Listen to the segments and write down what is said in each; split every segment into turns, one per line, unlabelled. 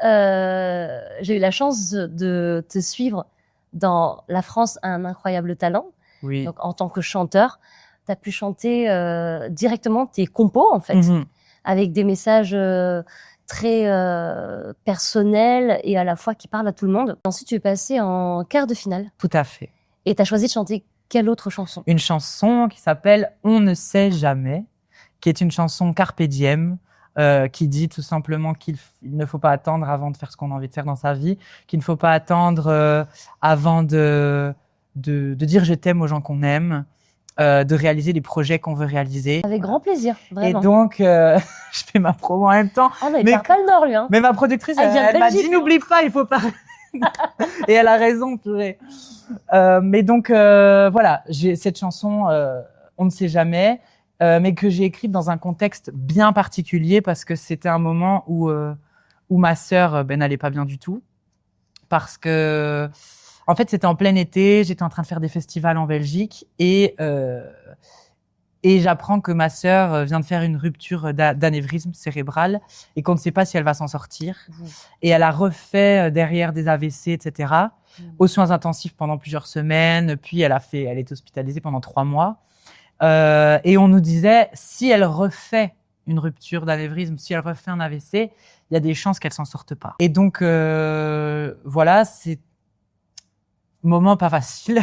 j'ai eu la chance de te suivre dans La France a un incroyable talent.
Oui.
Donc, en tant que chanteur, tu as pu chanter directement tes compos, en fait, avec des messages très personnels et à la fois qui parlent à tout le monde. Ensuite, tu es passé en quart de finale.
Tout à fait.
Et tu as choisi de chanter quelle autre chanson?
Une chanson qui s'appelle « On ne sait jamais », qui est une chanson carpe diem, qui dit tout simplement qu'il ne faut pas attendre avant de faire ce qu'on a envie de faire dans sa vie, qu'il ne faut pas attendre avant de dire « je t'aime » aux gens qu'on aime, de réaliser les projets qu'on veut réaliser.
Avec grand plaisir, vraiment.
Et donc, je fais ma promo en même temps.
Ah non, il part pas le Nord, lui. Hein.
Mais ma productrice,
Elle vient de
elle m'a
Belgique.
dit « n'oublie pas, il faut pas… » Et elle a raison, purée. Mais donc, voilà, j'ai cette chanson « On ne sait jamais », mais que j'ai écrite dans un contexte bien particulier parce que c'était un moment où ma sœur n'allait pas bien du tout. Parce que, en fait, c'était en plein été, j'étais en train de faire des festivals en Belgique et j'apprends que ma sœur vient de faire une rupture d'anévrisme cérébral et qu'on ne sait pas si elle va s'en sortir. Et elle a refait derrière des AVC, etc., aux soins intensifs pendant plusieurs semaines. Puis elle est hospitalisée pendant 3 mois. Et on nous disait, si elle refait une rupture d'anévrisme, si elle refait un AVC, il y a des chances qu'elle s'en sorte pas. Et donc, voilà, c'est moment pas facile.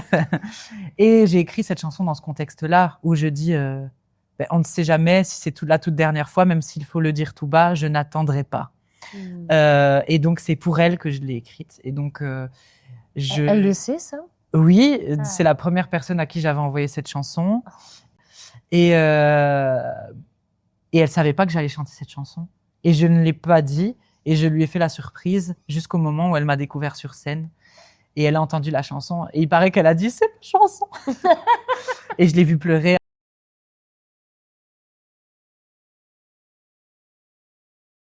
Et j'ai écrit cette chanson dans ce contexte-là, où je dis, on ne sait jamais si c'est la toute dernière fois, même s'il faut le dire tout bas, je n'attendrai pas. Et donc, c'est pour elle que je l'ai écrite. Et donc,
Elle le sait, ça?
Oui, c'est la première personne à qui j'avais envoyé cette chanson. Et elle savait pas que j'allais chanter cette chanson. Et je ne l'ai pas dit. Et je lui ai fait la surprise jusqu'au moment où elle m'a découvert sur scène. Et elle a entendu la chanson. Et il paraît qu'elle a dit « c'est ma chanson ». Et je l'ai vue pleurer.